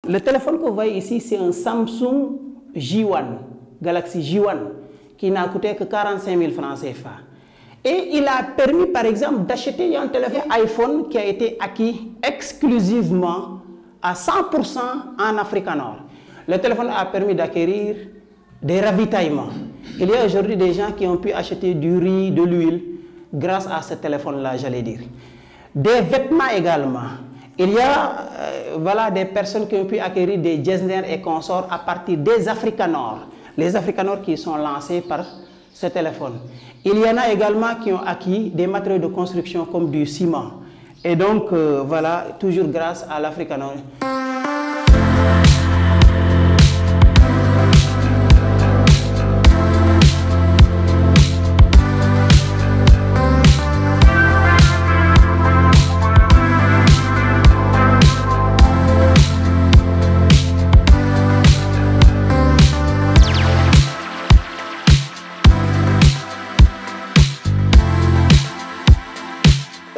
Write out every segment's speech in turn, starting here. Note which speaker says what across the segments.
Speaker 1: Le téléphone que vous voyez ici, c'est un Samsung J1, Galaxy J1, qui n'a coûté que 45 000 francs CFA. Et il a permis, par exemple, d'acheter un téléphone iPhone qui a été acquis exclusivement à 100% en Afrique Nord. Le téléphone a permis d'acquérir des ravitaillements. Il y a aujourd'hui des gens qui ont pu acheter du riz, de l'huile, grâce à ce téléphone-là, j'allais dire. Des vêtements également. Il y a voilà, des personnes qui ont pu acquérir des Getzner et consorts à partir des Afrikanor. Les Afrikanor qui sont lancés par ce téléphone. Il y en a également qui ont acquis des matériaux de construction comme du ciment. Et donc, voilà, toujours grâce à l'Afrikanor.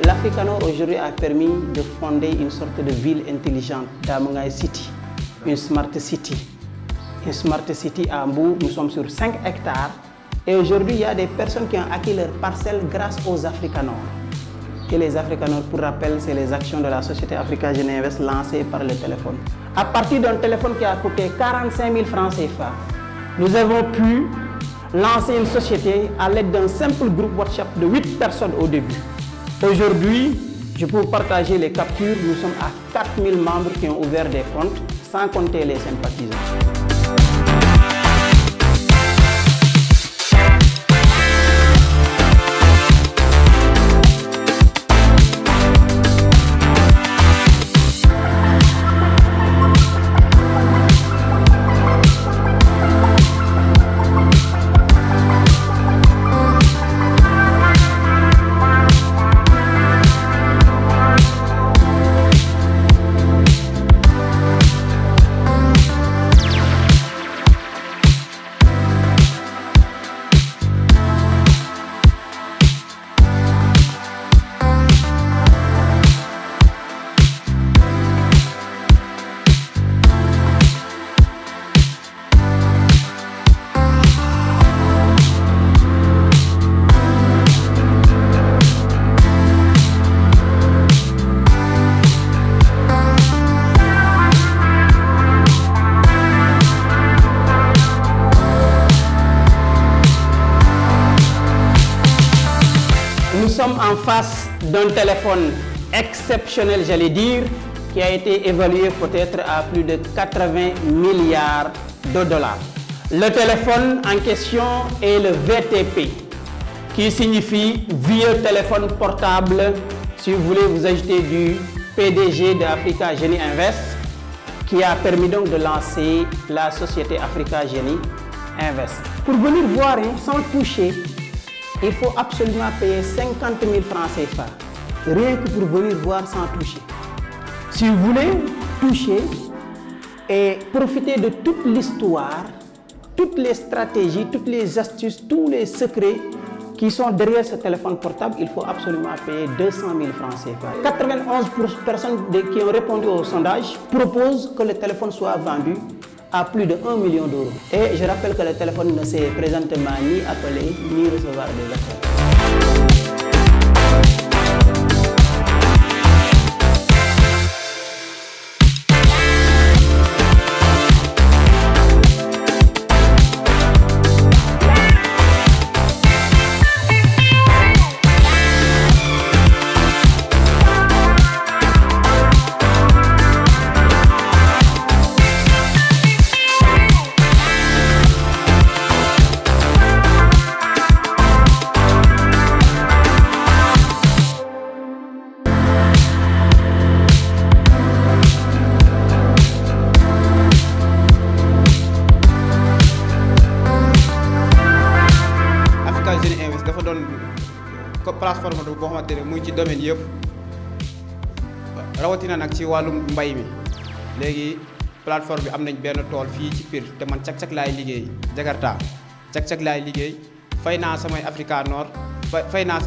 Speaker 1: L'Afrikanor aujourd'hui a permis de fonder une sorte de ville intelligente, Damangay City, une smart city. Une smart city à Mbour, nous sommes sur 5 hectares et aujourd'hui il y a des personnes qui ont acquis leurs parcelles grâce aux Afrikanor. Et les Afrikanor, pour rappel, c'est les actions de la société Africa Génie Invest lancées par le téléphone. À partir d'un téléphone qui a coûté 45 000 francs CFA, nous avons pu lancer une société à l'aide d'un simple groupe WhatsApp de 8 personnes au début. Aujourd'hui, je peux vous partager les captures. Nous sommes à 4000 membres qui ont ouvert des comptes, sans compter les sympathisants. Nous sommes en face d'un téléphone exceptionnel, j'allais dire, qui a été évalué peut-être à plus de 80 milliards de dollars. Le téléphone en question est le VTP, qui signifie Vieux Téléphone Portable. Si vous voulez vous ajouter du PDG de Africa Génie Invest, qui a permis donc de lancer la société Africa Génie Invest. Pour venir voir sans toucher, il faut absolument payer 50 000 francs CFA, rien que pour venir voir sans toucher. Si vous voulez toucher et profiter de toute l'histoire, toutes les stratégies, toutes les astuces, tous les secrets qui sont derrière ce téléphone portable, il faut absolument payer 200 000 francs CFA. 91% personnes qui ont répondu au sondage proposent que le téléphone soit vendu à plus de 1 million d'euros. Et je rappelle que le téléphone ne s'est présentement ni appelé, ni recevoir des appels.
Speaker 2: dafa doon plateforme boo xamante ne muy ci domaine yëpp rawatina nag ci wàllum mbay mi léegi plateforme bi am nañ benn tool fii ci Pire te man cag-cag laay liggéey Jakarta cag-cag laay liggéey fay naa samay Afrikanor fay naa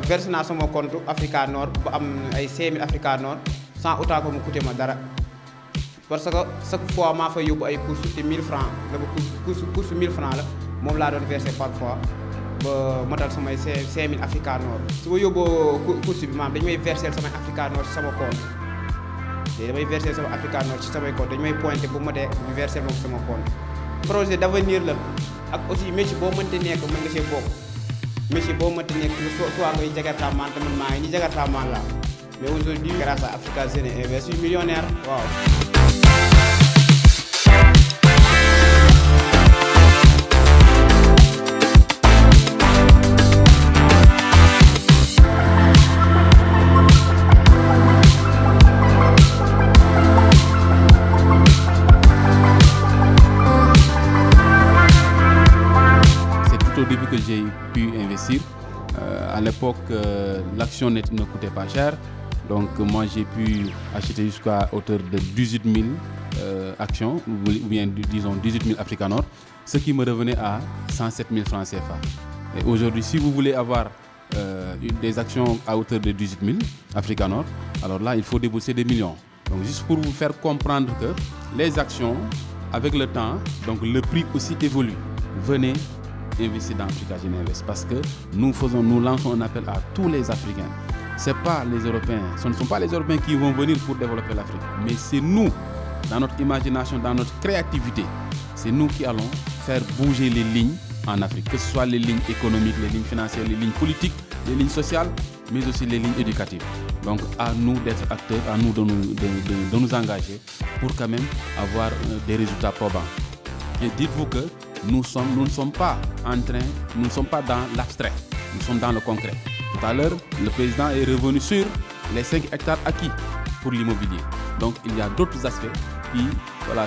Speaker 2: versé naa sama compte Afrikanor ba am ay 5000 Afrikanor sans autant que mu coûté ma dara parce que chaque fois maa fay yóbbu ay courses te 1000 francs la course 1000 francs la moom laa doon verser parfois ba matal samay 5000 Africa Nord su ma yóbboo course bi maam dañu may verser samay Africa Nord ci sama compte te damay verser sama Africa Nord ci samay compte dañu may pointer bu ma dee ñu verser ma ko sama compte. projet d'avenir la ak aussi métier boo mënti nekk mën nga see bokk métier boo mënti nekk soit ngay jakartaman te man maa ngi ni jakartaman la mais aujourd'hui grâce à Africa Jeunes Invest je suis millionnaire waaw.
Speaker 3: Au début que j'ai pu investir, à l'époque l'action ne coûtait pas cher, donc moi j'ai pu acheter jusqu'à hauteur de 18 000 actions, ou bien disons 18 000 Africa Nord, ce qui me revenait à 107 000 francs CFA. Et aujourd'hui, si vous voulez avoir des actions à hauteur de 18 000 Africa Nord, alors là il faut débourser des millions. Donc juste pour vous faire comprendre que les actions, avec le temps, donc le prix aussi évolue. Venez investir dans Africa Jeunes Invest parce que nous lançons un appel à tous les Africains. Ce ne sont pas les Européens qui vont venir pour développer l'Afrique, mais c'est nous, dans notre imagination, dans notre créativité, c'est nous qui allons faire bouger les lignes en Afrique, que ce soit les lignes économiques, les lignes financières, les lignes politiques, les lignes sociales, mais aussi les lignes éducatives. Donc à nous d'être acteurs, à nous de nous engager pour quand même avoir des résultats probants. Et dites-vous que nous ne sommes pas dans l'abstrait, nous sommes dans le concret. Tout à l'heure, le président est revenu sur les 5 hectares acquis pour l'immobilier. Donc il y a d'autres aspects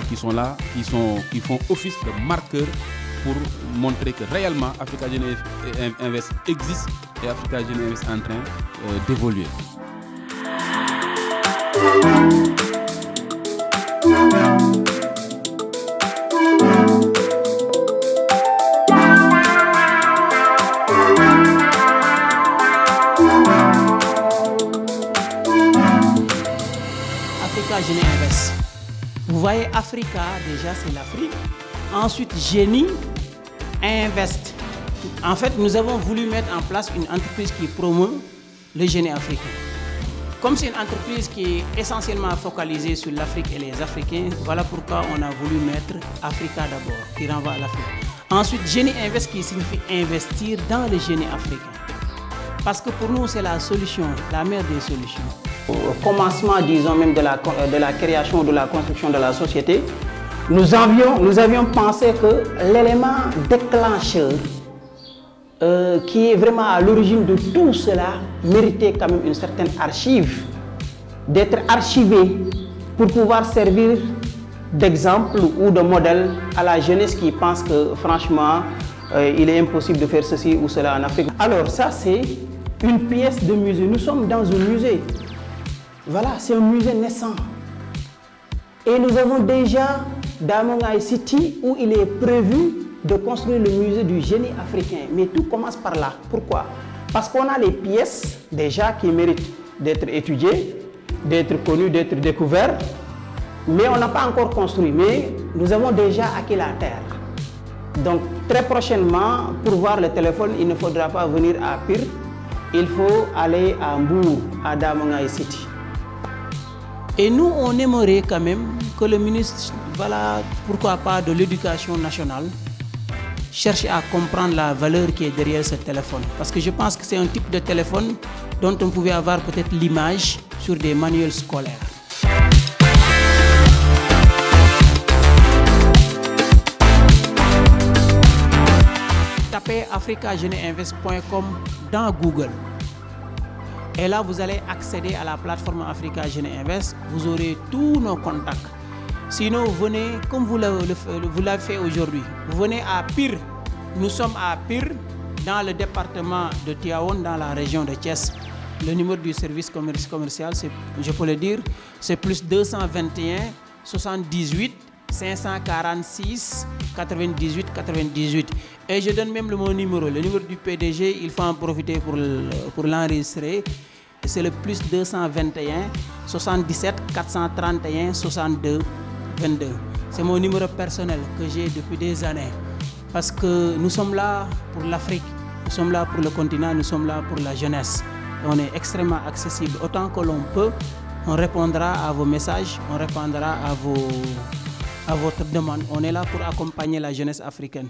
Speaker 3: qui sont là, qui font office de marqueurs pour montrer que réellement Africa Jeunes Invest existe et Africa Jeunes Invest est en train d'évoluer.
Speaker 1: Africa Jeunes Invest. Vous voyez, Africa, déjà c'est l'Afrique. Ensuite, Génie Invest. En fait, nous avons voulu mettre en place une entreprise qui promeut le génie africain. Comme c'est une entreprise qui est essentiellement focalisée sur l'Afrique et les Africains, voilà pourquoi on a voulu mettre Africa d'abord, qui renvoie à l'Afrique. Ensuite, Génie Invest qui signifie investir dans le génie africain. Parce que pour nous, c'est la solution, la meilleure des solutions. Au commencement, disons même de la création, de la construction de la société, nous avions pensé que l'élément déclencheur qui est vraiment à l'origine de tout cela méritait quand même une certaine archive, d'être archivé pour pouvoir servir d'exemple ou de modèle à la jeunesse qui pense que franchement, il est impossible de faire ceci ou cela en Afrique. Alors ça, c'est une pièce de musée. Nous sommes dans un musée. Voilà, c'est un musée naissant. Et nous avons déjà Damongaï City où il est prévu de construire le musée du génie africain. Mais tout commence par là. Pourquoi? Parce qu'on a les pièces déjà qui méritent d'être étudiées, d'être connues, d'être découvertes. Mais on n'a pas encore construit. Mais nous avons déjà acquis la terre. Donc très prochainement, pour voir le téléphone, il ne faudra pas venir à Pire. Il faut aller à Mbour, à Damongaï City. Et nous, on aimerait quand même que le ministre, voilà, pourquoi pas de l'Éducation nationale, cherche à comprendre la valeur qui est derrière ce téléphone. Parce que je pense que c'est un type de téléphone dont on pouvait avoir peut-être l'image sur des manuels scolaires. Tapez africajeunesinvest.com dans Google. Et là, vous allez accéder à la plateforme Africa Jeunes Invest. Vous aurez tous nos contacts. Sinon, venez, comme vous l'avez fait aujourd'hui, vous venez à Pire. Nous sommes à Pire, dans le département de Tivaouane, dans la région de Thiès. Le numéro du service commercial, je peux le dire, c'est plus 221 78 546 98 98. Et je donne même mon numéro. Le numéro du PDG, il faut en profiter pour l'enregistrer. C'est le plus 221 77 431 62 22. C'est mon numéro personnel que j'ai depuis des années. Parce que nous sommes là pour l'Afrique, nous sommes là pour le continent, nous sommes là pour la jeunesse. Et on est extrêmement accessible. Autant que l'on peut, on répondra à vos messages, on répondra à votre demande. On est là pour accompagner la jeunesse africaine.